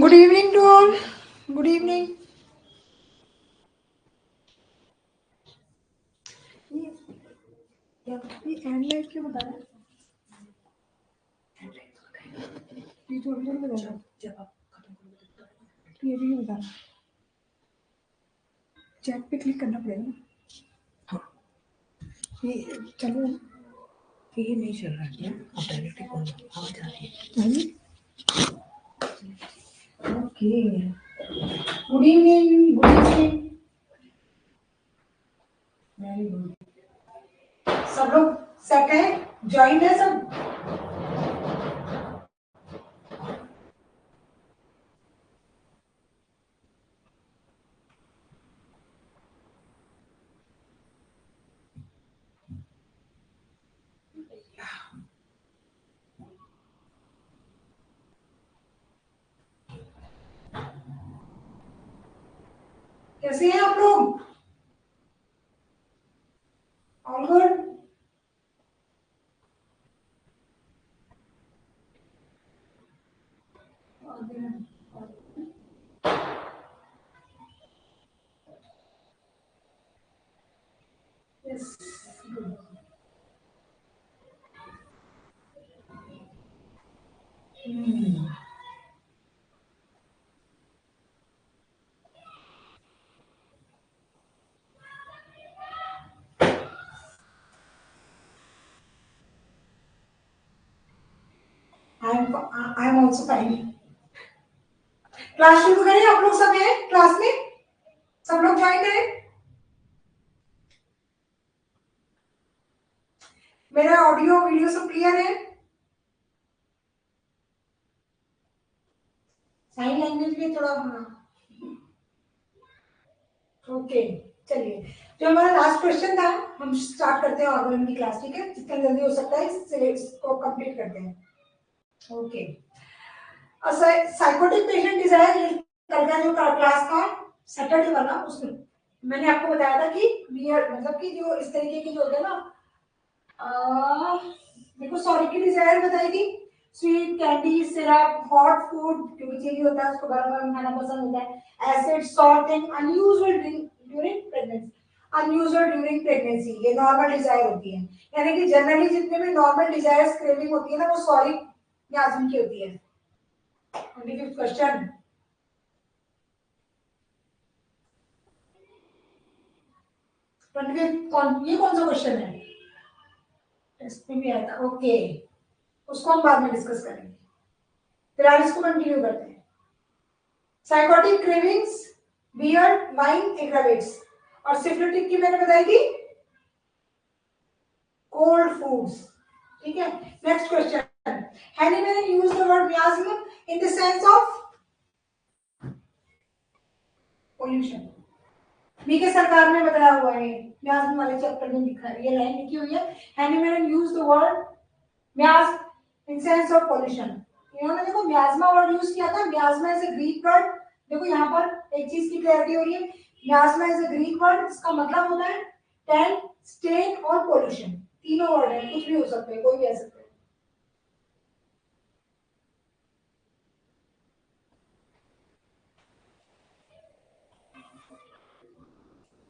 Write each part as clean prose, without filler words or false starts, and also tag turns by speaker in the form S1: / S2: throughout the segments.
S1: Good evening to all. Good evening. ये एंड लाइट क्यों बता रहा है? ये थोड़ी देर बता रहा है. ये भी नहीं बता रहा. चैट पे क्लिक करना पड़ेगा ना. हाँ, ये चलो. ये नहीं चल रहा है. अब डायरेक्टली कॉल आवाज आ रही है. Okay. Good evening. Good evening. Very good. सब लोग सेट है, ज्वाइन है सब. कैसे हैं आप लोग? All good. Yes. Good. I am also fine. Class शुरू करें. आप लोग सब हैं क्लास में? सब लोग ज्वाइन करें. मेरा ऑडियो वीडियो सब क्लियर है? साइन लैंग्वेज भी थोड़ा. हाँ. ओके. चलिए, जो हमारा लास्ट क्वेश्चन था हम स्टार्ट करते हैं ऑर्गन की क्लास. ठीक है, जितना जल्दी हो सकता है इसको कंप्लीट करते हैं. ओके. साइकोटिक पेशेंट डिजायर कल का जो क्लास था सैटरडे वाला, उसमें मैंने आपको बताया था कि मतलब कि जो इस तरीके की जो होते हैं ना, देखो सॉरी की डिजायर बताई थी. Sweet candy, syrup, hot food जो भी चीज होता है उसको गरम गरम खाना पसंद होता है. Acid, salt and unusual during pregnancy. Unusual during pregnancy ये नॉर्मल डिजायर होती है. यानी कि जनरली जितने भी नॉर्मल डिजायर्स क्रेविंग होती है ना, वो सॉरी याजम की होती है. 25th question. ये कौन सा क्वेश्चन है? टेस्ट में भी आया था. ओके, उसको हम बाद में डिस्कस करेंगे. फिर इसको कंटिन्यू करते हैं. Psychotic cravings, beer, wine aggravates. और सिफिलिटिक की मैंने बताई थी कोल्ड फूड्स. ठीक है. Next question. Hahnemann used the word miasm in the sense of pollution. BK Sarkar में बताया हुआ है. मियाज्म वाले चैप्टर में लिखा है, ये लाइन लिखी हुई है. Hahnemann used the word miasm in sense of pollution. इन्होंने देखो मियाज्मा वर्ड यूज किया था. मियाज्मा इज अ ग्रीक वर्ड. देखो यहाँ पर एक चीज की क्लैरिटी हो रही है. मियाज्मा इज अ ग्रीक वर्ड. इसका मतलब होता है टेंट, स्टेन और पोल्यूशन. तीनों वर्ड है, कुछ भी हो सकते हैं, कोई भी कह सकते हैं.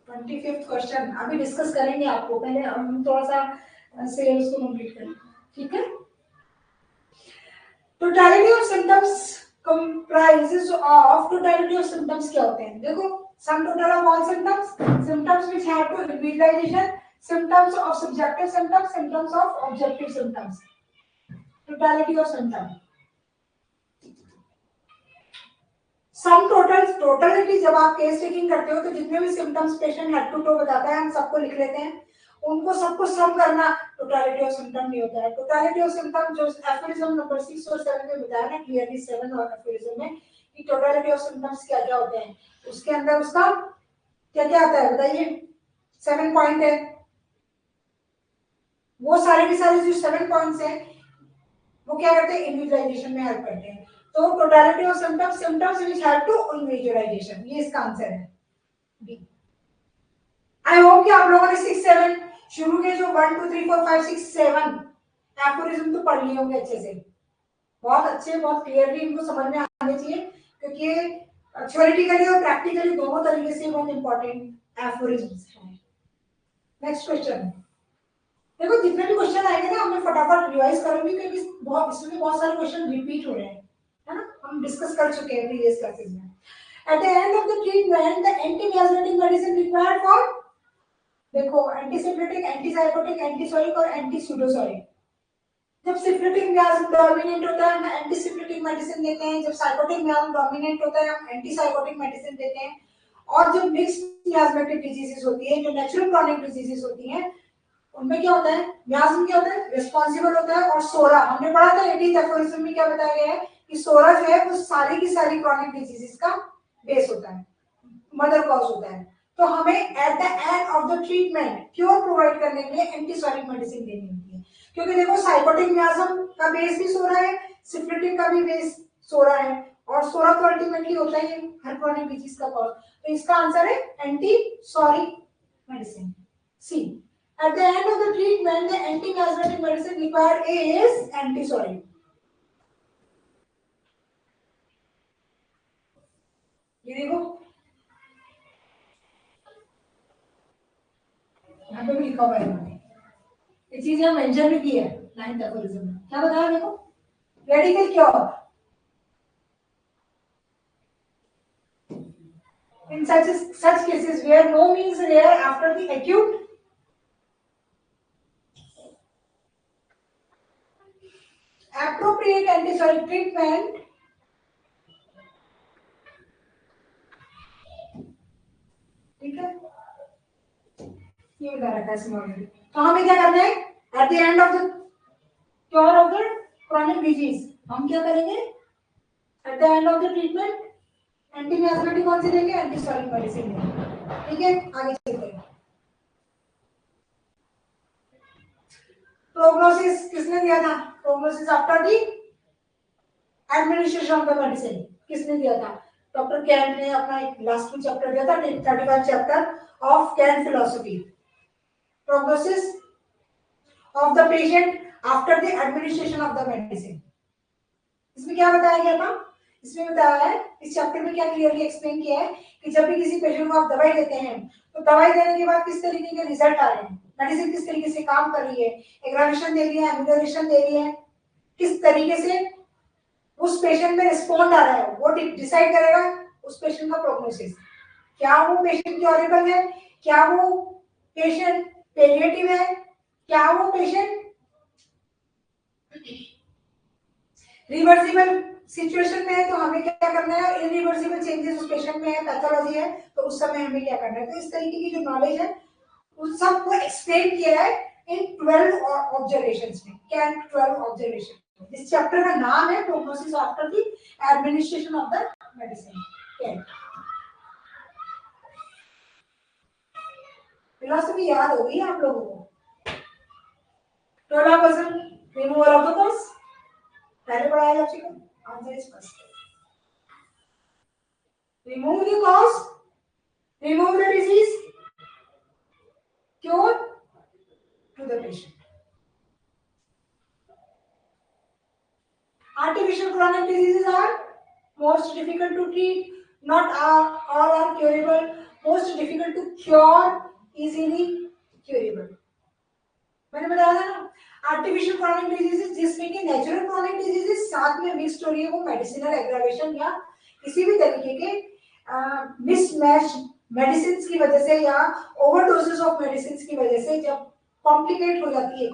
S1: ट्वेंटी फिफ्थ क्वेश्चन अभी डिस्कस करेंगे. आपको पहले हम थोड़ा सा सिलेबस को कंप्लीट करें. ठीक है. Totality of symptoms comprises of totality of symptoms क्या होते हैं? देखो, sum total of all symptoms, symptoms which have to individualization, symptoms of subjective symptoms, symptoms of objective symptoms. Totality of symptom. Sum total, totality जब आप case taking करते हो तो जितने भी symptoms patient head to toe बताता है हम सबको लिख लेते हैं. उनको सबको सम करना टोटलिटी ऑफ सिम्टम नहीं होता है. टोटलिटी ऑफ सिम्टम जो एफोरिज्म नंबर 6 और 7 में बताया ना क्लियरली, 7 और एफोरिज्म में कि टोटलिटी ऑफ सिम्टम्स क्या क्या होते हैं. उसके अंदर उसका क्या क्या आता है बताइए. 7 पॉइंट है. वो सारे के सारे जो 7 पॉइंट्स हैं वो क्या करते हैं? इंडिविजुअलाइजेशन में हेल्प करते हैं. तो totality of symptoms, symptoms which help to individualization, ये इसका आंसर है बी. आई होप कि आप लोगों ने 6 7 शुरू के जो 1 2 3 4 5 6 7 एफोरिज्म तो पढ़ लिए होंगे अच्छे से. बहुत अच्छे, बहुत क्लियरली इनको समझ में आने चाहिए. क्योंकि थ्योरेटिकली और प्रैक्टिकली दोनों तरीके से बहुत इंपॉर्टेंट एफोरिज्म्स हैं। नेक्स्ट क्वेश्चन, देखो जितने भी क्वेश्चन आएंगे ना हमें फटाफट रिवाइज करूंगी क्योंकि इसमें बहुत सारे क्वेश्चन रिपीट हो रहे हैं, है ना, हम डिस्कस कर चुके हैं प्रीवियस क्लासेस में। Eight the end of the treatment the anti medicine required for, देखो एंटीसिप्लेटिक, एंटीसाइकोटिक, एंटीसोरिक और एंटीसूडोसोरिक। जब सिप्लेटिक मियाज्म डोमिनेंट होता है हम एंटीसिप्लेटिक मेडिसिन देते हैं, जब साइकोटिक मियाज्म डोमिनेंट होता है हम एंटीसाइकोटिक मेडिसिन देते हैं, और जब मिक्स्ड मियाज्मेटिक डिजीजेस होती है, जो नेचुरल क्रॉनिक डिजीजेस होती हैं, उनमें क्या होता है, मियाज्म क्या होता है, रिस्पॉन्सिबल होता है, और सोरा हमने पढ़ा था 80th एफोरिज्म में क्या बताया गया है कि सोरा जो है वो सारी की सारी क्रॉनिक डिजीजेस का बेस होता है, मदर कॉज होता है। तो हमें eight the end of the treatment cure provide करने के लिए एंटीसोरिक मेडिसिन देनी होती है, क्योंकि देखो साइकोटिक मियाज्म का बेस भी सोरा है, सिफिलिटिक का भी बेस सोरा है, और सोरा तो अल्टीमेटली होता ही है हर क्रॉनिक डिजीज का कॉज। तो इसका आंसर है antipsoric medicine, C. At the end of the treatment, the anti-miasmatic medicine required is antisoric. ये देखो यहाँ पे भी लिखा हुआ है इन्होंने, ये चीज यहाँ मेंशन भी की है 9th एफोरिज्म में। क्या बताया देखो, radical cure in such cases where no means rare after the acute appropriate antisoric treatment, ठीक है, ये बता रखा है इसमें ऑलरेडी। तो हमें क्या करना है, at the end of the cure of the chronic disease हम क्या करेंगे, at the end of the treatment antimiasmatic कौन सी देंगे, एंटीसोरिक मेडिसिन देंगे, ठीक है। आगे चलते हैं, प्रोग्नोसिस किसने दिया था, prognosis after the administration of the medicine किसने दिया था, डॉक्टर कैंट ने अपना एक लास्ट में चैप्टर दिया था 35 chapter of Kent philosophy, prognosis of the patient after the administration of the medicine. इसमें क्या बताया गया था, इसमें बताया है, इस चैप्टर में क्या क्लियरली एक्सप्लेन किया है कि जब भी किसी पेशेंट को आप दवाई देते हैं तो दवाई देने के बाद किस तरीके के रिजल्ट आ रहे हैं, मेडिसिन किस तरीके से काम कर रही है, एग्रावेशन दे रही है, एम्यूलेशन दे रही है, किस तरीके से उस पेशेंट में रिस्पॉन्ड आ रहा है, वो डिसाइड करेगा उस पेशेंट का प्रोग्नोसिस। क्या वो पेशेंट क्योरेबल है, क्या वो पेशेंट पेलिएटिव है, क्या वो पेशेंट रिवर्सिबल सिचुएशन में है, तो हमें क्या करना है, इरिवर्सिबल चेंजेस उस पेशेंट में है, पैथोलॉजी है, तो उस समय हमें क्या करना है। तो इस तरीके की जो नॉलेज है उस सब को एक्सप्लेन किया है इन 12 ऑब्जर्वेशंस में, कैंट 12 ऑब्जर्वेशन। इस चैप्टर का नाम है prognosis after the administration of the medicine, Kent. Philosophy याद हो गई आप लोगों को, 12% रिमूवल ऑफ द कॉज पहले पढ़ाया जा चुका, answer is first, remove the cause, remove the disease, cure to the patient. Artificial chronic diseases are most difficult to treat, not all are curable, most difficult to cure, easily curable. मैंने बताया था ना, artificial chronic diseases जिसमें कि natural chronic diseases साथ में mixed हो रही है, वो मेडिसिनल एग्रावेशन या किसी भी तरीके के मिसमैच मेडिसिन की वजह से या ओवरडोजेस ऑफ मेडिसिन की वजह से जब कॉम्प्लिकेट हो जाती है,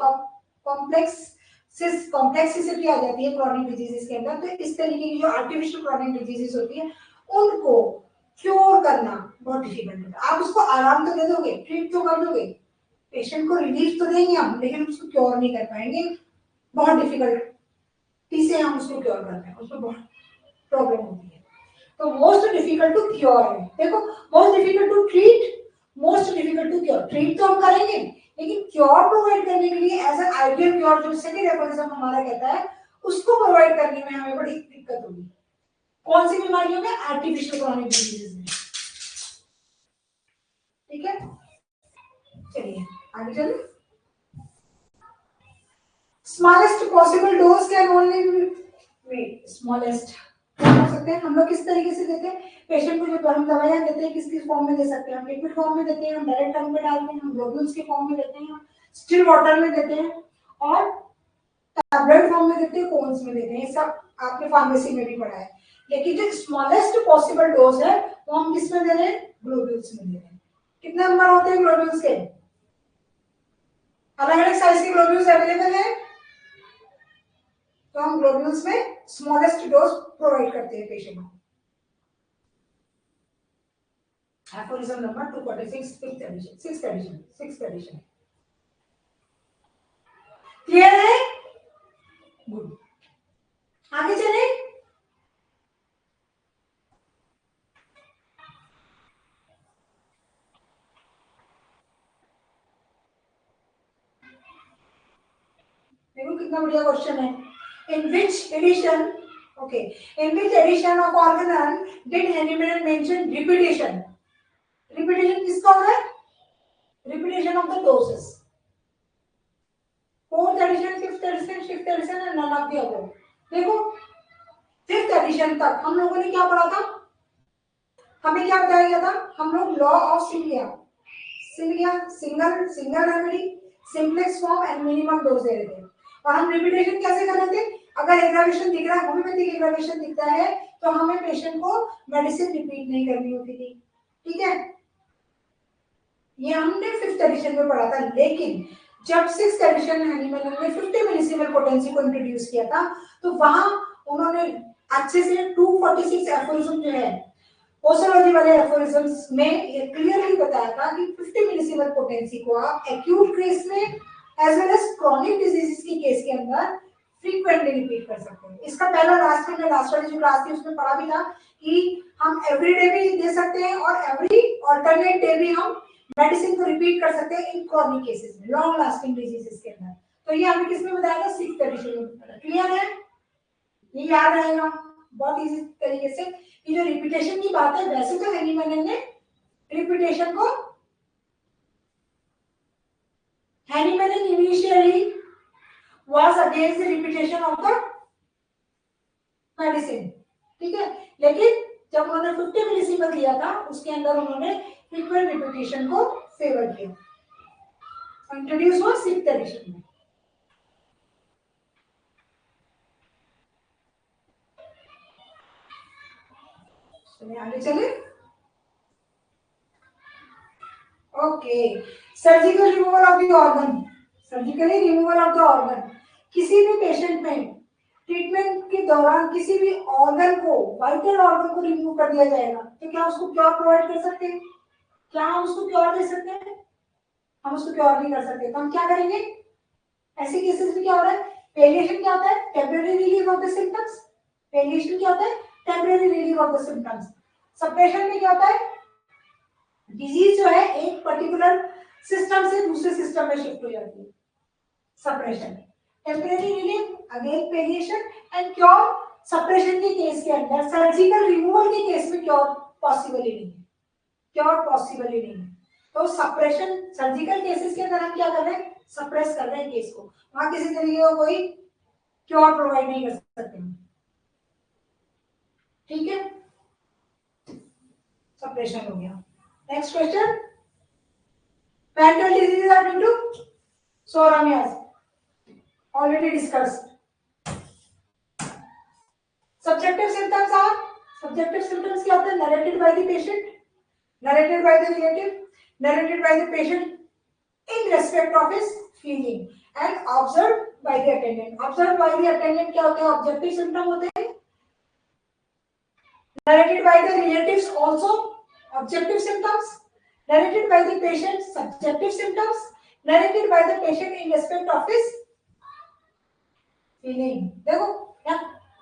S1: कॉम्प्लेक्सिसिटी आ जाती है क्रॉनिक डिजीजेस के अंदर, तो इस तरीके की जो आर्टिफिशियल क्रॉनिक डिजीजेस होती है उनको क्योर करना बहुत डिफिकल्ट होता है। आप उसको आराम तो दे दोगे, ट्रीट तो कर दोगे, पेशेंट को रिलीफ तो देंगे हम, लेकिन उसको क्योर नहीं कर पाएंगे, बहुत डिफिकल्टी से हम उसको क्योर करते हैं, उसमें बहुत प्रॉब्लम होती है। तो मोस्ट डिफिकल्ट टू क्योर है, देखो most difficult to treat, most difficult to cure. Treat तो हम करेंगे लेकिन क्योर प्रोवाइड करने के लिए एज एन आइडियल क्योर जो सेकंड एफोरिज्म हमारा कहता है उसको प्रोवाइड करने में हमें बड़ी दिक्कत होगी। कौन सी बीमारियों में, आर्टिफिशियल क्रॉनिक डिजीजेस में, ठीक है। चलिए आगे चलिए, smallest possible dose can only be, wait, smallest क्या कर सकते हैं हम लोग, किस तरीके से देते हैं पेशेंट को, जो हम दवाइयाँ देते हैं किस किस फॉर्म में दे सकते हैं, हम लिक्विड फॉर्म में देते हैं, हम डायरेक्ट टंग में डालते हैं, हम ग्लोब्यूल्स के फॉर्म में देते हैं, स्टिल वाटर में देते हैं, और टैबलेट फॉर्म में देते हैं, कोन्स में देते हैं। ये सब आपने फार्मेसी में भी पढ़ा है। लेकिन जो स्मॉलेस्ट पॉसिबल डोज है वो हम किस में दे रहे हैं, ग्लोब्यूल्स में दे रहे हैं। कितने नंबर होते हैं ग्लोब्यूल्स के, अलग अलग साइज के ग्लोब्यूल्स अवेलेबल है, तो हम ग्लोब्यूल्स में स्मॉलेस्ट डोज प्रोवाइड करते हैं पेशेंट को। Aphorism number 246, sixth edition. Clear है? गुड, आगे चले। देखो कितना बढ़िया क्वेश्चन है। In which edition, okay, in which edition of organon did Hahnemann mention repetition? Repetition किसका हो रहा है, repetition of the doses. Fourth edition, fifth edition, sixth edition and none of the above. देखो फिफ्थ एडिशन तक हम लोगों ने क्या पढ़ा था, हमें क्या बताया गया था, हम लोग law of similia, single single remedy, simplex form and minimum dose दे रहे थे। और हम रिपीटेशन कैसे कर रहे थे, अगर एग्रावेशन दिख रहा है, होम्योपैथिक एग्रावेशन दिखता है, तो हमें पेशेंट को मेडिसिन रिपीट नहीं करनी होती थी। ठीक है, ये हमने फिफ्थ एडिशन में पढ़ा था। लेकिन जब सिक्स्थ एडिशन में हैनिमैन ने 50 मिलीसीमेल पोटेंसी को इंट्रोड्यूस किया था, तो वहां उन्होंने अच्छे से 246 एफोरिज्म जो है पोस्टोलॉजी वाले एफोरिज्म्स में ये क्लियरली बताया था कि 50 मिलीसीमेल पोटेंसी को आप एक्यूट केस में as well as chronic diseases के केस के अंदर फ्रीक्वेंटली रिपीट कर सकते हैं। इसका पहला लास्ट में लास्ट वाली जो क्लास थी उसमें पढ़ा भी था कि हम एवरी डे भी दे सकते हैं और एवरी ऑल्टरनेट डे भी हम मेडिसिन को रिपीट कर सकते हैं इन क्रॉनिक केसेस में, लॉन्ग लास्टिंग डिजीजेस के अंदर। तो ये हमें किसमें बताया था, सिक्स्थ एडिशन में। क्लियर है, ये याद रहेगा बहुत इजी तरीके से। ये जो रिपीटेशन की बात है, वैसे तो हैनिमैन ने रिपीटेशन को, Hahnemann initially was against the repetition of the medicine, ठीक है, लेकिन जब उन्होंने 50 मिलीसीमेल दिया था उसके अंदर उन्होंने फ्रीक्वेंट रिपीटेशन को फेवर किया, इंट्रोड्यूस हुआ सिक्स्थ एडिशन में। चलिए आगे चले। Okay, surgical removal of the organ, surgically removal of the organ, किसी भी पेशेंट में ट्रीटमेंट के दौरान किसी भी ऑर्गन को, वाइटल ऑर्गन को रिमूव कर दिया जाएगा, तो क्या उसको क्योर प्रोवाइड कर सकते हैं, क्या हम उसको क्योर दे सकते हैं, हम उसको क्योर नहीं कर सकते। तो हम क्या करेंगे, ऐसे केसेस में क्या हो रहा है, पेलिएशन क्या होता है, temporary relief of the symptoms, palliation क्या होता है, temporary relief of the symptoms. Suppression में क्या होता है, डिजीज जो है एक पर्टिकुलर सिस्टम से दूसरे सिस्टम में शिफ्ट हो जाती है, suppression. Temporary relief again palliation and cure, suppression के केस के अंदर, सर्जिकल रिमूवल के केस में क्योर पॉसिबल ही नहीं है, क्योर पॉसिबल ही नहीं है। तो सप्रेशन, सर्जिकल केसेस के अंदर हम क्या कर रहे हैं, सप्रेस कर रहे हैं केस को, वहां किसी तरीके का कोई क्योर प्रोवाइड नहीं कर सकते, ठीक है, सप्रेशन हो गया। Next question, mental disease are due to psora miasms, already discussed. Subjective symptoms are, subjective symptoms क्या होते हैं, narrated by the patient, narrated by the relative, narrated by the patient in respect of his feeling and observed by the attendant. Observed by the attendant क्या होते हैं, objective symptom होते हैं, narrated by the relatives also objective symptoms, narrated by the patient subjective symptoms, narrated by the patient in respect of his feeling. देखो क्या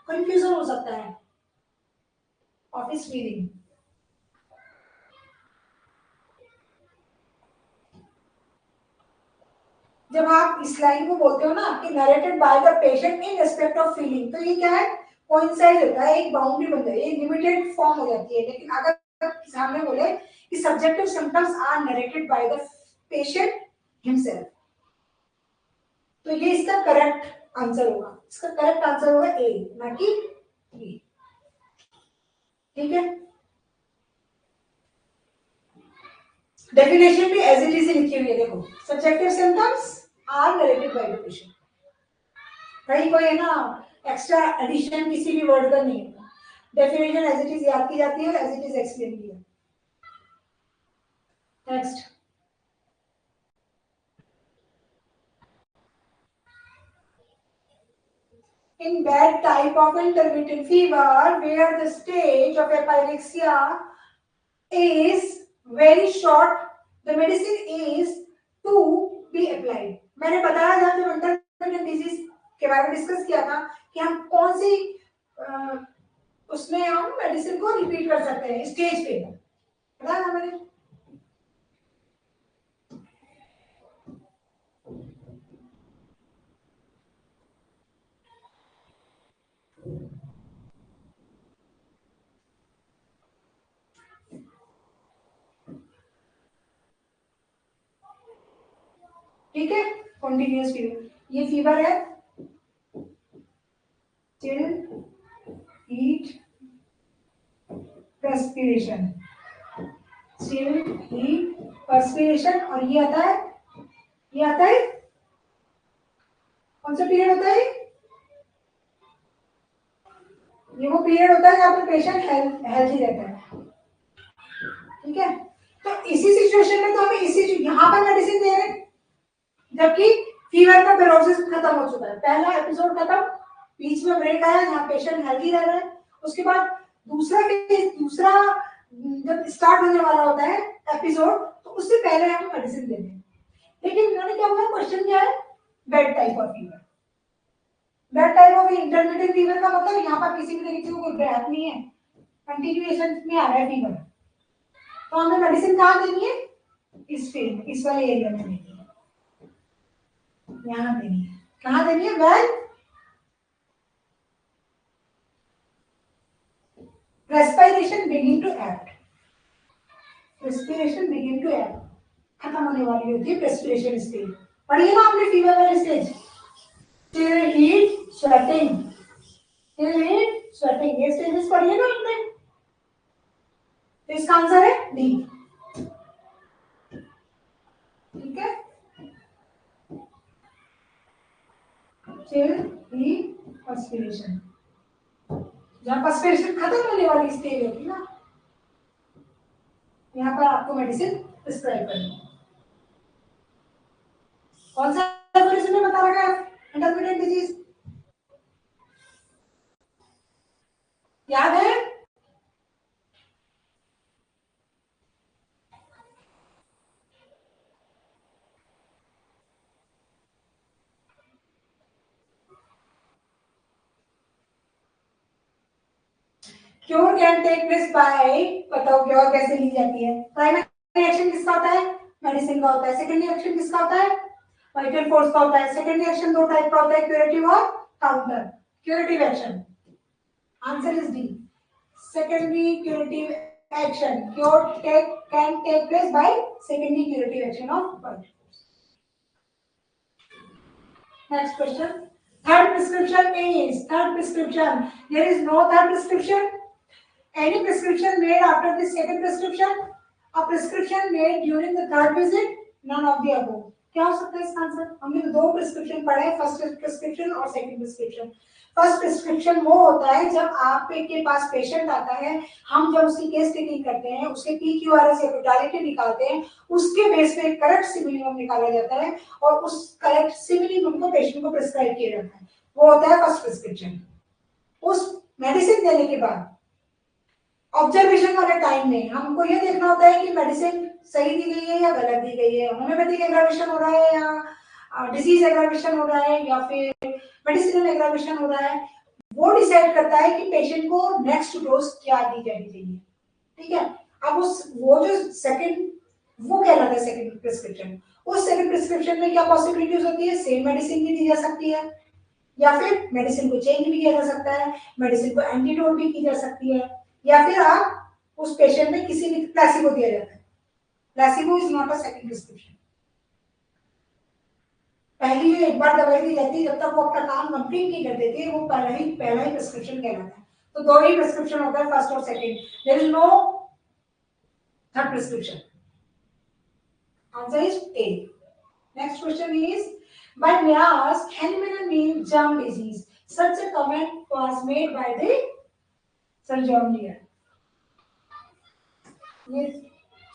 S1: confusion हो सकता है, ऑफ हिज फीलिंग। जब आप इस लाइन को बोलते हो ना कि narrated by the patient in respect of feeling, तो ये क्या है, कोइंसाइड होता है, एक बाउंड्री बन जाती है, एक लिमिटेड फॉर्म हो जाती है। लेकिन अगर सामने बोले कि subjective symptoms are narrated by the patient himself, तो ये इसका करेक्ट आंसर होगा, इसका करेक्ट आंसर होगा ए, ना कि बी। ठीक है, डेफिनेशन भी एज इट इज लिखी हुई है, देखो subjective symptoms are narrated by the patient, कहीं कोई है ना एक्स्ट्रा एडिशन किसी भी वर्ड का नहीं है, डेफिनेशन एज इट इज याद की जाती है, एज इट इज एक्सप्लेन किया। Next, in that type of intermittent fever where the stage of epilexia is very short, the medicine is to be applied। मैंने बताया था जब इंटरमिटेंट डिजीज के बारे में डिस्कस किया था कि हम कौन सी उसमें हम मेडिसिन को रिपीट कर सकते हैं स्टेज पे, बताया था मैंने। ठीक है, कॉन्टिन्यूस फीवर, ये फीवर है chill heat respiration, chill heat perspiration, और ये आता है, ये आता है कौन सा पीरियड होता है, ये वो पीरियड होता है जहाँ पर पेशेंट हेल्थी रहता है। ठीक है, तो इसी सिचुएशन में तो हमें इसी यहाँ पर मेडिसिन दे रहे हैं जबकि फीवर का पेरोसिस खत्म हो चुका है, पहला एपिसोड खत्म, बीच में ब्रेक आया जहाँ पेशेंट हेल्थी रह रहा है, उसके बाद दूसरा जब स्टार्ट होने वाला होता है एपिसोड, तो उससे पहले हम मेडिसिन देते हैं। लेकिन इन्होंने क्या हुआ, क्वेश्चन क्या है, bed type of fever, bed type of intermittent fever का मतलब यहाँ पर किसी भी तरीके से कोई ब्रेक नहीं है, कंटिन्यूएशन में आ रहा है फीवर, तो हमें मेडिसिन कहाँ देनी है, इस फील्ड में, इस वाले एरिया में देनी है, यहाँ देनी है, कहाँ देनी है, well respiration begin to act, respiration begin to act, खत्म होने वाली होती है रेस्पिरेशन स्टेज, पढ़िए ना आपने फीवर वाले stage, till heat sweating, till heat sweating, ये स्टेजेस पढ़िए ना आपने, तो इसका आंसर है डी। ठीक है, टिल हीट पर्सपिरेशन, जहां पर्सपिरेशन खत्म होने वाली स्टेज होती है ना, यहाँ पर आपको मेडिसिन प्रिस्क्राइब करनी है। कौन सा मेडिसिन में बता रखा है, इंटरमिटेंट डिजीज याद है, cure can take place by, बताओ क्योर कैसे ली जाती है, प्राइमरी एक्शन किसका होता है, मेडिसिन का होता है, सेकेंडरी एक्शन किसका होता है, वाइटल फोर्स का होता है, सेकेंडरी एक्शन दो टाइप का होता है, क्यूरेटिव और counter, curative action, answer is D, secondary curative action, cure can take place by secondary curative action of vital force. Next question, third prescription is, third prescription, there is no third prescription, any prescription made after the second prescription, a prescription made during the third visit, none of the above। क्या हो सकता है इसका answer, हमने तो दो prescription पढ़े, first prescription और सेकंड प्रिस्क्रिप्शन। फर्स्ट प्रिस्क्रिप्शन वो होता है जब आपके पास पेशेंट आता है, हम जब उसकी केस टेकिंग करते हैं, उसके PQRS या टोटलिटी निकालते हैं, उसके बेस पे करेक्ट सिमिलियम निकाला जाता है और उस करेक्ट सिमिलियम को पेशेंट को प्रिस्क्राइब किया जाता है, वो होता है फर्स्ट प्रिस्क्रिप्शन। उस मेडिसिन देने के बाद ऑब्जर्वेशन वाले टाइम में हमको ये देखना होता है कि मेडिसिन सही दी गई है या गलत दी गई है, होम्योपैथिक एग्रावेशन हो रहा है या डिजीज एग्रावेशन हो रहा है या फिर मेडिसिनल एग्रावेशन हो रहा है, वो डिसाइड करता है कि पेशेंट को नेक्स्ट डोज क्या दी जानी चाहिए। ठीक है, अब उस वो जो सेकंड, वो कहलाता है सेकंड प्रिस्क्रिप्शन। उस सेकंड प्रिस्क्रिप्शन में क्या पॉसिबिलिटीज होती है, सेम मेडिसिन भी दी जा सकती है या फिर मेडिसिन को चेंज भी किया जा सकता है, मेडिसिन को एंटीडोट भी की जा सकती है, या फिर आप उस पेशेंट में किसी भी प्लेसिबो दिया जाता है, placebo is not a second prescription. पहली जो एक बार दवाई दी जाती है, जब तक वो अपना काम कंप्लीट नहीं कर देती, वो पहला ही प्रिस्क्रिप्शन कहलाता है। तो दो ही प्रिस्क्रिप्शन होता है, फर्स्ट और second, there is no third prescription. Answer is A. Next question is by Myas, Hahnemann means germ disease. Such a comment was made by the Sir John Deere. ये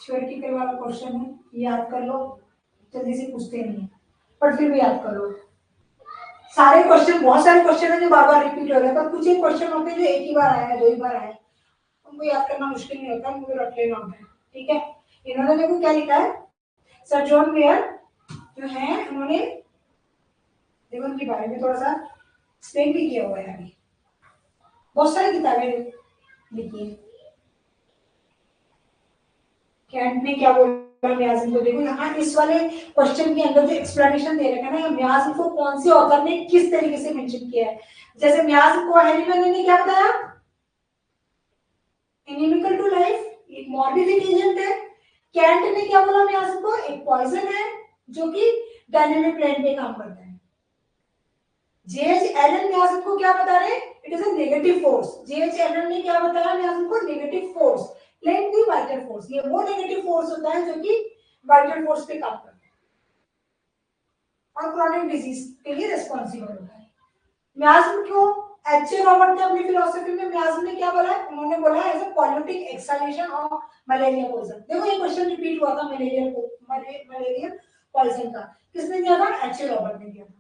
S1: theoretical वाला question है, याद कर लो, जल्दी से पूछते नहीं है पर फिर भी याद कर लो. सारे क्वेश्चन, बहुत सारे क्वेश्चन है जो बार बार रिपीट हो रहे हैं, पर कुछ एक क्वेश्चन होते हैं जो एक ही बार आया है, दो ही बार आया है, उनको याद करना मुश्किल नहीं होता, मुझे रख लेना होता है. ठीक है. इन्होंने देखो क्या लिखा है, सर जॉन मेयर जो है उन्होंने देखो उनके बारे में थोड़ा सा एक्सप्लेन भी किया हुआ है. अभी बहुत सारी किताबें लिखी है. कैंट ने क्या बोला म्याज़ को, देखो यहाँ इस वाले क्वेश्चन के अंदर जो एक्सप्लेनेशन दे रखा है ना, म्याज़ को कौन से ऑथर ने किस तरीके से मेंशन किया है. जैसे म्याज़ को हैनीमैन ने क्या बताया, इनिमिकल टू लाइफ, एक मॉर्बिडिक एजेंट है. कैंट ने क्या बोला म्याज़ को, एक पॉइजन है जो कि डायनेमिक प्लेन पे काम करता है. जेएच एलन म्याज़ को क्या बता रहे, it is a negative force. JH Allen ने क्या बताया म्याज़ को, negative force link the vital force. ये वो नेगेटिव फोर्स होता है जो कि वाइटल फोर्स पे काम करता है और क्रॉनिक डिजीज के लिए रिस्पांसिबल होता है. म्याज़ को एच.ए. रॉबर्ट ने अपनी फिलॉसफी में म्याज़ ने क्या बोला, उन्होंने बोला as a politic exhalation of malaria poison. देखो ये क्वेश्चन रिपीट हुआ था मलेरिया पॉइजन का, किसने दिया था, एच.ए. रॉबर्ट ने दिया था.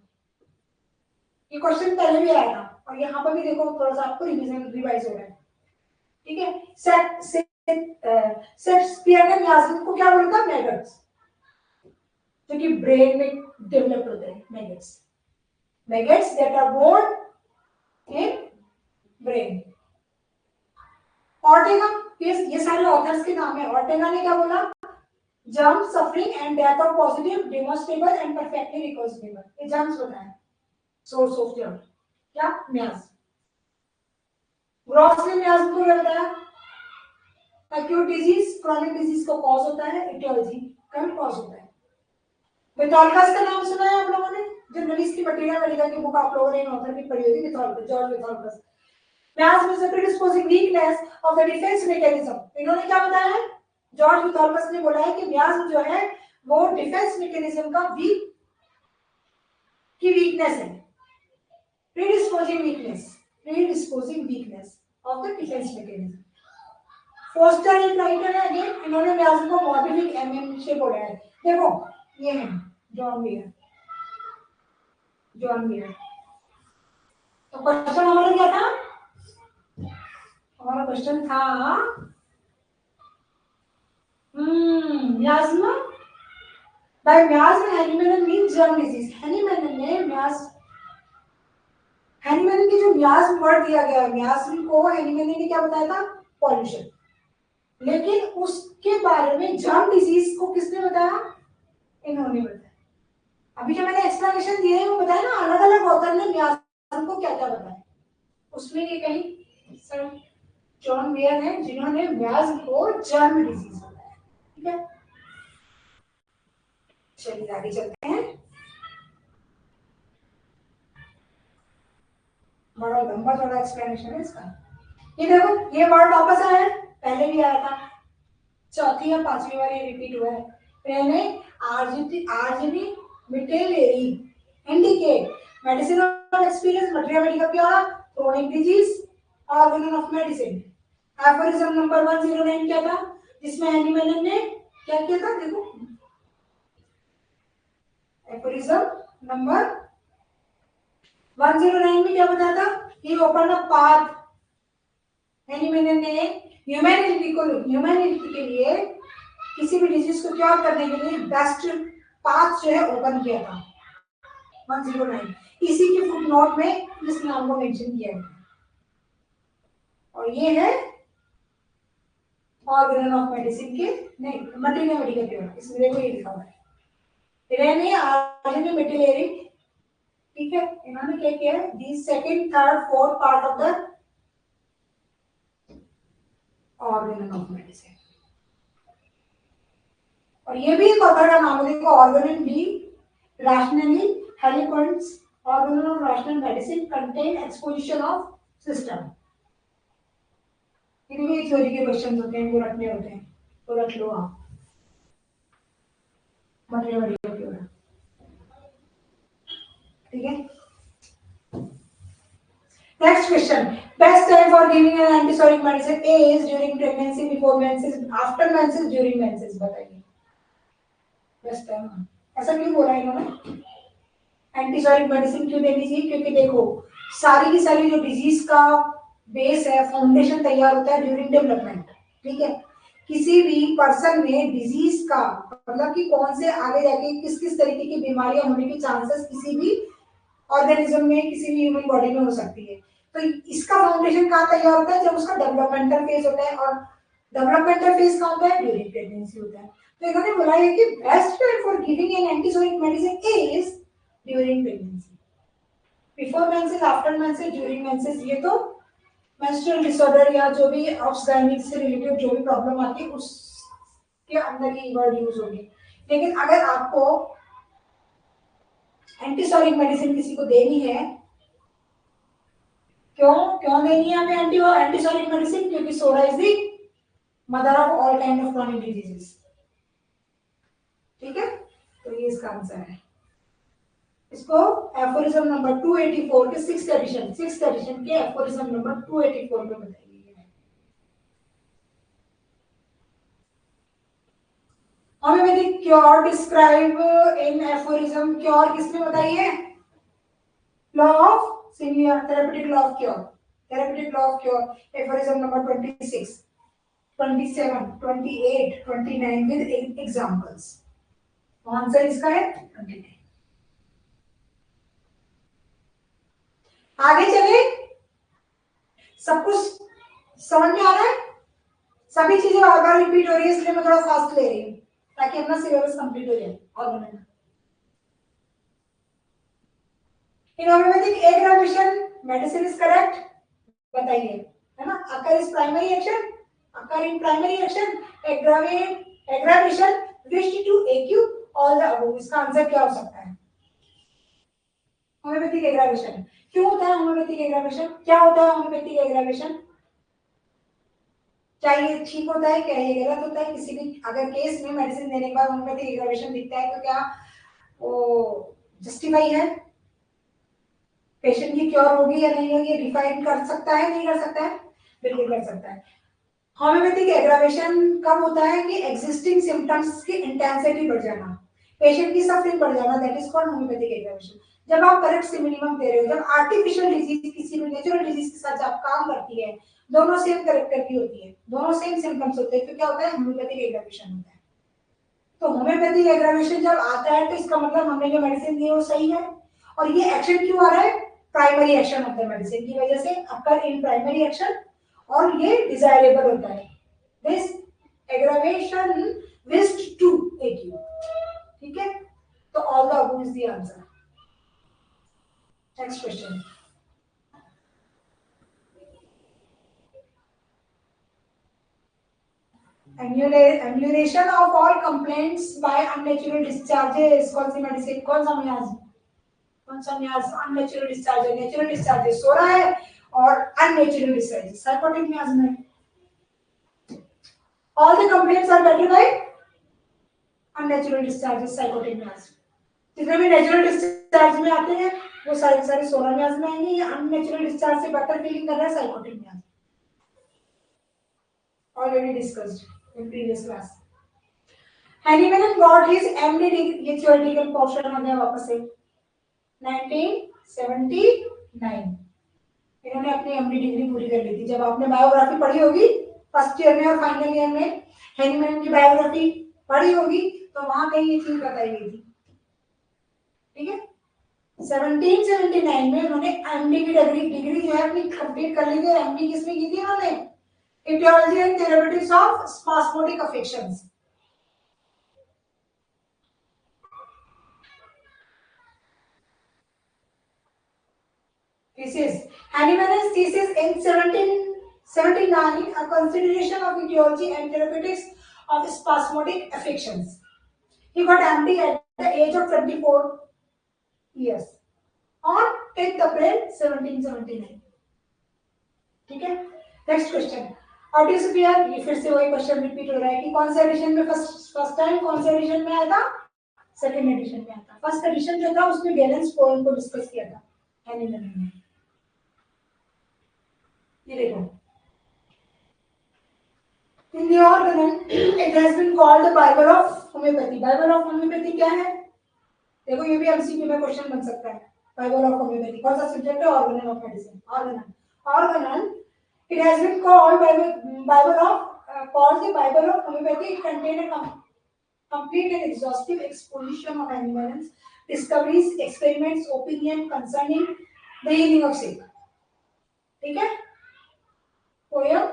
S1: ये क्वेश्चन पहले भी आया था और यहाँ पर भी देखो थोड़ा सा आपको रिवाइज हो रहा है. ठीक है. शेक्सपियर ने म्याज़ को क्या बोला था, मैगट्स, जो कि ब्रेन में डेवलप होते हैं. Maggots that are born in brain. Ortega, ये सारे ऑथर्स के नाम है. ऑर्टेगा ने क्या बोला, germ suffering and death of positive demonstrable and perfectly recognizable. ये जर्म्स बताया सोर्स ऑफ जर्म. क्या, म्याज़. ग्रॉस ने म्याज़ को क्या बताया, एक्यूट डिजीज, क्रॉनिक डिजीज का कॉज होता है, इटियोलॉजी का कॉज होता है. विथॉल्कस का नाम सुना है आप लोगों ने, जर्नलिस्ट की मटेरियल मेडिका की बुक आप लोगों ने ऑथर की पढ़ी होगी, विथॉल्कस, जॉर्ज विथॉल्कस. म्याज़ में से predisposing weakness of the defence mechanism. इन्होंने क्या बताया है, जॉर्ज विथॉल्कस ने बोला है कि म्याज़ जो है वो डिफेंस मैकेनिज्म का वीकनेस है. Predisposing weakness of the defence mechanism. Foster एक राइटर है अगेन, इन्होंने म्याज़ को मॉर्बिडिक एमएम से बोला है. देखो ये है जॉन मेयर. तो क्वेश्चन हमारा क्या था, हमारा क्वेश्चन था miasma by miasm and Hahnemann means germ disease. Hahnemann की जो म्याज़ वर्ड दिया गया है, म्याज़ को हैनीमैन ने क्या बताया था, पॉल्यूशन. लेकिन उसके बारे में जर्म डिजीज को किसने बताया, इन्होंने बताया. अभी जो मैंने एक्सप्लेनेशन दिए हैं वो बताया ना, अलग अलग ऑथर ने म्याज़ को क्या क्या बताया. उसमें ये कहीं सर जॉन मेयर है जिन्होंने म्याज़ को जर्म डिजीज बताया. ठीक है, चलिए आगे चलते हैं. बड़ा लंबा थोड़ा एक्सप्लेनेशन है इसका. ये देखो ये वर्ड वापस आया है, पहले भी आया था, चौथी या पांचवी बार ये रिपीट हुआ है. पहले आरजीबी मिटेलेरी indicate medicinal experience material medical क्या, chronic disease, organ of medicine. Aphorism number 109 क्या था, जिसमें हैनीमैन ने क्या किया था, देखो एफोरिज्म नंबर 109 में क्या बताया था, he opened a path. Hahnemann ने ह्यूमैनिटी के लिए किसी भी डिजीज को क्योर करने के लिए बेस्ट पाथ जो है ओपन किया था 109. इसी के फुटनोट में इस नाम को मेंशन किया है. और ये है ऑर्गन ऑफ मेडिसिन के, नहीं मटेरियल मेडिकल क्योर, इसमें देखो ये लिखा हुआ है रेने आर्जिनी मेटिलेरी. ठीक है, इन्होंने क्या किया है, the second third fourth part of the organon of medicine. और ये भी एक ऑथर का नाम है, देखो organon be rationally Halipoints organ of rational medicine contain exposition of system. इनमें थ्योरी के क्वेश्चन होते हैं, वो रखने होते हैं, तो रख लो आप। मटेरियल, ठीक है। Next question. Best time for giving an antipsychotic medicine A is during pregnancy, before menses, after menses, during menses. बताइए बेस्ट टाइम। ऐसा क्यों बोला इन्होंने? एंटीसाइकोटिक मेडिसिन क्यों देनी चाहिए? क्योंकि देखो सारी की सारी जो डिजीज का बेस है, फाउंडेशन तैयार होता है ड्यूरिंग डेवलपमेंट, ठीक है। किसी भी पर्सन में डिजीज का मतलब कि कौन से आगे जाके किस किस तरीके की बीमारियां होने के चांसेस किसी भी ऑर्गेनिज्म में, किसी भी ह्यूमन बॉडी में हो सकती है। तो इसका फाउंडेशन कहाँ तैयार होता है? जब उसका डेवलपमेंटल फेज होता है, और डेवलपमेंटल फेज कहाँ होता है? ड्यूरिंग प्रेगनेंसी होता है। तो इन्होंने बोला है कि best time for giving an antipsychotic medicine is during pregnancy, before menses, after menses, during menses. ये तो मेंस्ट्रुअल डिसऑर्डर या जो भी ऑब्स्टाइनिक से रिलेटेड जो भी प्रॉब्लम आती है उसके अंदर ये वर्ड यूज होगी। लेकिन अगर आपको एंटीसाइकोटिक मेडिसिन किसी को देनी है, क्यों क्यों देनी है हमें एंटीसाइकोटिक मेडिसिन? क्योंकि soda is the mother of all kind of chronic diseases, ठीक है। तो ये इसका आंसर है। इसको एफोरिज्म नंबर 284 के सिक्स्थ एडिशन के एफोरिज्म नंबर 284 में बताइए। Homeopathic cure describe in aphorism. Cure किसने बताई है? Law of similar therapeutic law of cure, therapeutic law of cure, aphorism number 26, 27, 28, 29 with examples. Answer इसका है 29। आगे चले, सब कुछ समझ में आ रहा है? सभी चीजें बार बार रिपीट हो रही है, इसलिए मैं थोड़ा फास्ट ले रही हूँ ताकि अपना सिलेबस कंप्लीट हो जाए। और in homeopathic aggravation medicine is correct, बताइए, है ना। Occur is primary action, occur in primary action, aggravation wished to accrue all the above. इसका आंसर क्या हो सकता है? होम्योपैथिक एग्रावेशन क्यों होता है? होम्योपैथिक एग्रावेशन क्या होता है? होम्योपैथिक एग्रावेशन क्या ये ठीक होता है? क्या ये गलत होता है? किसी भी अगर केस में मेडिसिन देने के बाद होम्योपैथिक एग्रावेशन दिखता है तो क्या वो जस्टिफाई है? पेशेंट की क्योर होगी या नहीं होगी? डिफाइन कर सकता है, नहीं कर सकता है? बिल्कुल कर सकता है। होम्योपैथिक एग्रावेशन कब होता है? कि एग्जिस्टिंग सिम्टम्स की इंटेंसिटी बढ़ जाना, पेशेंट की सफरिंग बढ़ जाना, that is called homeopathic aggravation. जब आप करेक्ट से मिनिमम दे रहे हो, जब आर्टिफिशियल डिजीज किसी भी नेचुरल डिजीज के साथ जब काम करती है, दोनों सेम करेक्टर की होती है, दोनों सेम सिम्टम्स होते हैं, तो क्या होता है? होम्योपैथिक एग्रावेशन होता है। तो होम्योपैथिक एग्रावेशन जब आता है तो इसका मतलब हमने जो मेडिसिन दी है वो सही है। और ये एक्शन क्यों आ रहा है? Primary action of the medicine की वजह से अकर इन प्राइमरी एक्शन, और ये डिजायरेबल होता है। This aggravation wished to accrue, ठीक है। तो all the above is the answer. Next question. Emulation of all complaints by unnatural discharges, कौन सी मेडिसिन, कौन सा मियाज, कौन सा मियाज? अननेचुरल डिस्चार्ज है, नेचुरल डिस्चार्जेस सो रहा है, और अननेचुरल डिस्चार्जेस साइकोटिक मियाज में। All the complaints are better by unnatural discharges sycotic miasm. जितने भी नेचुरल डिस्चार्ज में आते हैं वो सारे सारे सोलर मियाज में आएंगे। ये अननेचुरल डिस्चार्ज से बेटर फीलिंग कर रहा है sycotic miasm, already discussed in previous class. Hahnemann got his MD degree, ये थ्योरेटिकल पोर्शन आ गया वापस से 1979। इन्होंने अपनी एमडी डिग्री पूरी कर ली थी। जब आपने बायोग्राफी पढ़ी होगी फर्स्ट ईयर में और फाइनल ईयर में, हैनीमैन की बायोग्राफी पढ़ी होगी, तो वहां कहीं ये चीज बताई गई थी, ठीक है। 1779 में उन्होंने एमडी की डिग्री जो है अपनी कंप्लीट कर ली थी। एमडी किसमें की थी उन्होंने? Etiology and therapeutics of spasmodic affections. thesis. Hahnemann's thesis in 1779, a consideration of etiology and therapeutics of spasmodic affections. He got MD at the age of 24 years on 10th April 1779. ठीक है। Next question. ऑटियोस्फीयर, ये फिर से वही question repeat हो रहा है कि कौन से एडिशन में फर्स्ट टाइम कौन से एडिशन में आया था, सेकंड एडिशन में आया था। फर्स्ट एडिशन जो था उसमें गैलेंस पोएम को डिस्कस किया था हैनीमैन ने। ये देखो, in the organon it has been called the Bible of homeopathy. Bible of homeopathy क्या है? देखो ये भी एमसीक्यू में क्वेश्चन बन सकता है। बाइबल ऑफ होम्योपैथी कौन सा सब्जेक्ट है? Organelle of medicine. Organelle it has been called Bible of called the Bible of homeopathy. It contained a complete and exhaustive exposition of animals, discoveries, experiments, opinion concerning the healing of sick. ठीक है? Poem,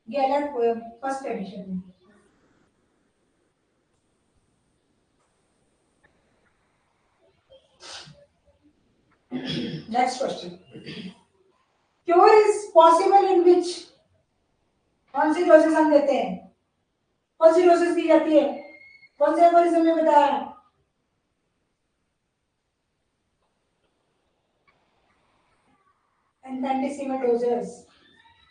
S1: गैलर poem, first edition में। Next question, cure is possible in which? कौन सी doses हम देते हैं? कौन सी डोजेस दी जाती है? कौन से एफोरिज्म में बताया है? Infinitesimal doses,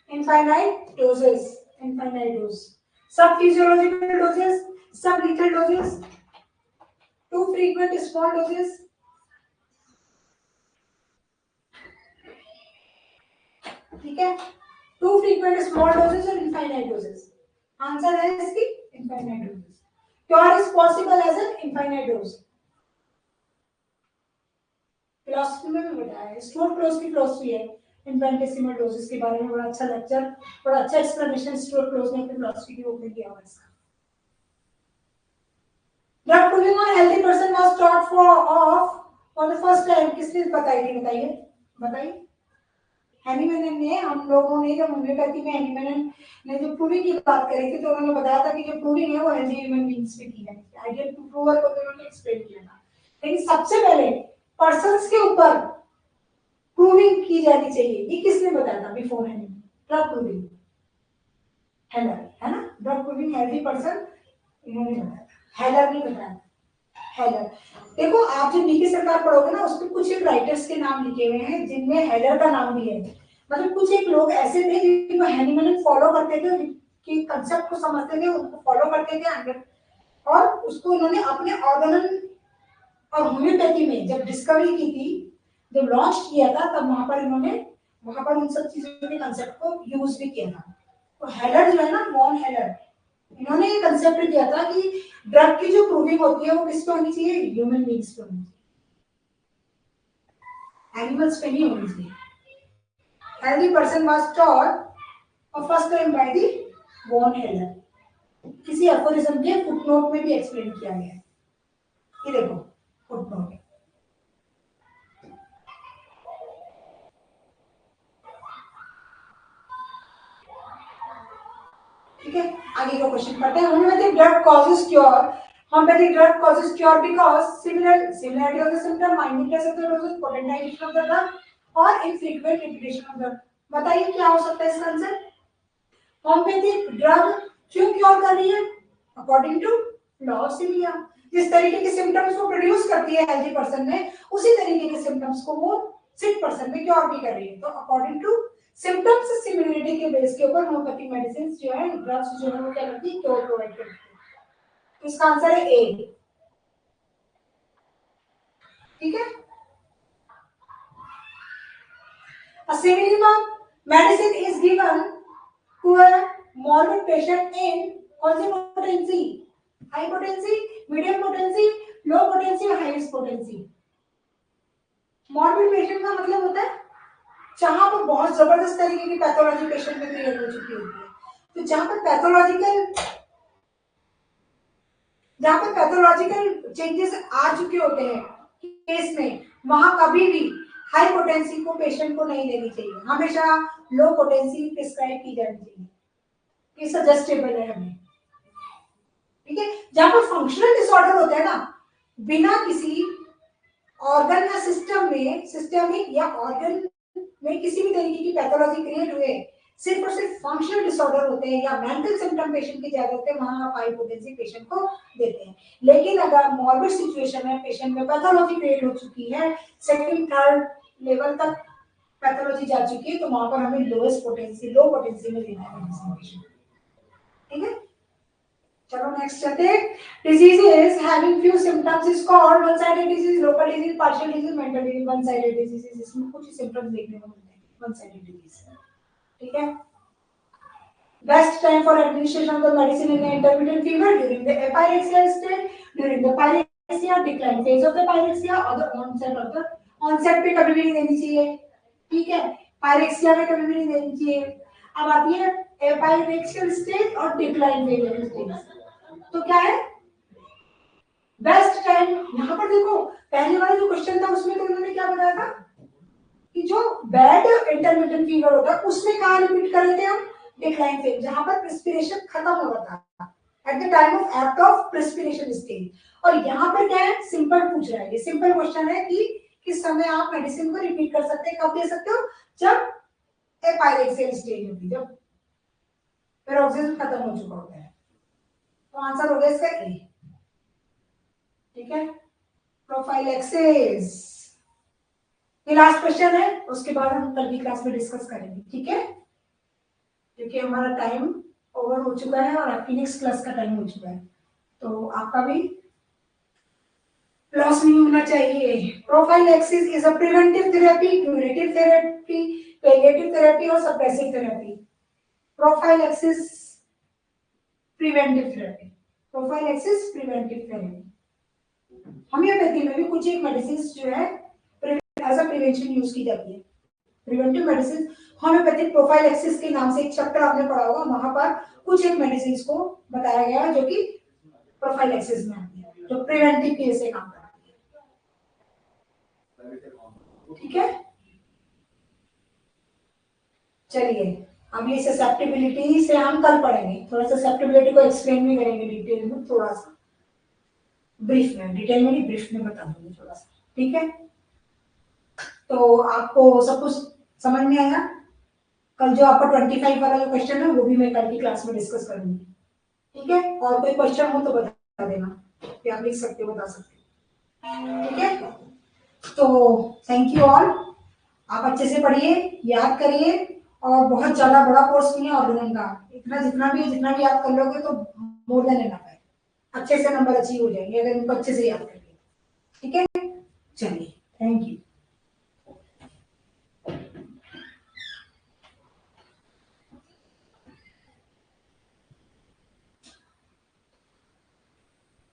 S1: infinite doses, infinite dose, sub-physiological doses, sub-lethal doses, too frequent small doses. ठीक है, too frequent small doses और infinite doses. आंसर है इसकी infinite doses. Cure is possible as an infinite dose. Philosophy में भी बताया है, store close की फिलोसफी है इनफिनिटेसिमल डोजेस के बारे में। बड़ा अच्छा लेक्चर, बड़ा अच्छा एक्सप्लेनेशन स्टोर क्लोज ने फिलोसफी के ऊपर किया हुआ है। Drug proving on healthy person was taught for the first time. किसने बताई थी? बताइए। हैनीमैन ने, हम लोगों ने जब होम्योपैथी में हैनीमैन ने जो प्रूविंग की बात करी थी तो उन्होंने बताया था कि जो प्रूविंग है वो हेल्दी ह्यूमन बीइंग्स पे की है। आइडियल प्रूवर को उन्होंने एक्सप्लेन किया था, लेकिन सबसे पहले पर्संस के ऊपर प्रूविंग की जानी चाहिए। ये किसने बताया था बिफोर हैनीमैन? ड्रग प्रूविंग, हेलर, है ना? ड्रग प्रूविंग हेल्दी पर्सन इन्होंने बताया, हेलर ने बताया। हेलर, देखो आप जब नीति सरकार पढ़ोगे ना उसमें कुछ एक राइटर्स के नाम लिखे हुए हैं जिनमें हेलर का नाम भी है। मतलब कुछ एक लोग ऐसे थे जिनको हैनीमैन फॉलो करते थे, कि कंसेप्ट को समझते थे, उनको फॉलो करते थे और उसको उन्होंने अपने ऑर्गेनल और होम्योपैथी में जब डिस्कवरी की थी, जब लॉन्च किया था, तब वहां पर उन सब चीजों के कंसेप्ट को यूज भी किया था। तो हेलर जो है ना, वॉन हेलर, इन्होंने ये कंसेप्ट दिया था कि ड्रग की जो प्रूविंग होती है वो किस पे होनी चाहिए? ह्यूमन बीइंग्स पे होनी चाहिए, एनिमल्स पे नहीं होनी चाहिए। हेल्दी पर्सन वाज टॉट और first time by the von Haller. किसी एफोरिज्म के फुटनोट में भी एक्सप्लेन किया गया है। ये देखो फुटनोट, ठीक है। आगे का क्वेश्चन पढ़ते हैं। Homeopathic drug causes cure. Homeopathic drug causes cure because similarity of the symptom, minuteness of the doses, potentization of the drug और इनफ्रीक्वेंट रिपीटेशन ऑफ ड्रग। बताइए क्या हो सकता है इसका आंसर? होम्योपैथिक ड्रग क्यों क्योर कर रही है? According to law of similia, जिस तरीके के सिम्टम्स को प्रोड्यूस करती है हेल्दी पर्सन में, उसी तरीके के सिम्टम्स को वो सिक पर्सन में क्योर भी कर रही है। तो अकॉर्डिंग टू सिम्टम्स सिमिलरिटी के बेस के ऊपर होम्योपैथिक मेडिसिन जो है, ड्रग्स जो है वो क्या करती है? क्योर प्रोवाइड करती है। तो इसका आंसर है ए, ठीक है। A similar medicine is given to a morbid patient in कौन सी potency? High potency, medium potency, low potency और हाईएस्ट पोटेंसी। मॉर्बिड पेशेंट का मतलब होता है जहां पर बहुत जबरदस्त तरीके की पैथोलॉजी पेशेंट में क्रिएट हो चुकी होती है। तो जहां पर पैथोलॉजिकल चेंजेस आ चुके होते हैं केस में, वहां कभी भी हाई पोटेंसी को पेशेंट को नहीं लेनी चाहिए, हमेशा लो पोटेंसी प्रिस्क्राइब की जानी चाहिए। ये सजेस्टेबल है हमें, ठीक है। जहां पर फंक्शनल डिसऑर्डर होते हैं ना, बिना किसी ऑर्गन या सिस्टमिक या ऑर्गन में किसी भी तरीके की पैथोलॉजी क्रिएट हुए, सिर्फ और सिर्फ फंक्शनल डिसऑर्डर होते हैं या मेंटल सिम्टम पेशेंट के ज्यादा होते हैं, वहां आप हाई पोटेंसी पेशेंट को देते हैं। लेकिन अगर मॉर्बिड सिचुएशन है, पेशेंट में पैथोलॉजी क्रिएट हो चुकी है सेकंड थर्ड लेवल तक, पैथोलॉजी जा चुकी है, तो वहां पर हमें लोएस्ट पोटेंसी, लो पोटेंसी में देना है मेडिसिन। ठीक है, चलो नेक्स्ट चलते हैं। Diseases having few symptoms is called one sided disease, local disease, partial disease, mental disease. One sided disease इसमें कुछ सिम्टम्स देखने को मिलते हैं, वन साइडेड डिजीज। ठीक है, best time for administration of the medicine in the intermittent fever during the apyrexia state, during the pyrexia, decline phase of the pyrexia or the onset of the onset पे कभी भी नहीं देनी चाहिए। ठीक है, pyrexia में कभी भी नहीं देनी चाहिए। अब आती है apyrexial stage और decline phase stage। तो क्या है बेस्ट टाइम? यहाँ पर देखो पहले वाला जो क्वेश्चन था उसमें तो उन्होंने क्या बताया था कि जो बैड इंटरमिटेंट फीवर होता है उसमें कहाँ रिपीट कर रहे थे हम? डिक्लाइन फेज, जहां पर प्रेस्पिरेशन खत्म हो रहा था at the time of act of perspiration stage. और यहाँ पर क्या है, सिंपल पूछ रहा है, ये सिंपल क्वेश्चन है कि किस समय आप मेडिसिन को रिपीट कर सकते हैं, कब दे सकते हो? जब एपायरेक्सियल स्टेज होती है, जब पेरोक्सिज्म खत्म हो चुका होता है। तो आंसर हो गया इसका ए। ठीक है, प्रोफाइलैक्सिस ये लास्ट क्वेश्चन है, उसके बाद हम कल की क्लास में डिस्कस करेंगे। ठीक है, क्योंकि हमारा टाइम ओवर हो चुका है और आपकी नेक्स्ट क्लास का टाइम हो चुका है, तो आपका भी लॉस नहीं होना चाहिए। Prophylaxis is a preventive therapy, curative therapy, palliative therapy और suppressive therapy. Prophylaxis preventive therapy, prophylaxis preventive therapy. Homeopathy में भी कुछ एक मेडिसिन जो है एज अ प्रिवेंशन यूज की जाती है। प्रिवेंटिव मेडिसिन होम्योपैथिक प्रोफाइलैक्सिस के नाम से एक चैप्टर आपने पढ़ा होगा, वहां पर कुछ एक मेडिसिन को बताया गया है जो कि प्रोफाइलैक्सिस में आती है, जो प्रिवेंटिव के से काम करती है। ठीक है, चलिए अब ये ससेप्टिबिलिटी से हम कल पढ़ेंगे, थोड़ा सा ससेप्टिबिलिटी को एक्सप्लेन भी करेंगे डिटेल में, थोड़ा सा ब्रीफ में, डिटेल में नहीं ब्रीफ में बता दूंगी थोड़ा सा। ठीक है, तो आपको सब कुछ समझ में आया? कल जो आपका 25 वाला जो क्वेश्चन है वो भी मैं कल की क्लास में डिस्कस करूंगी। ठीक है, और कोई क्वेश्चन हो तो बता देना, कि आप लिख सकते हो, बता सकते हो। ठीक है, तो थैंक यू ऑल, आप अच्छे से पढ़िए, याद करिए, और बहुत ज्यादा बड़ा कोर्स नहीं है ऑर्गेनिक का, इतना जितना भी आप कर लोगे तो मोर देन एनफ है, अच्छे से नंबर अचीव हो जाएंगे अगर इनको अच्छे से याद करिए। ठीक है, चलिए थैंक यू।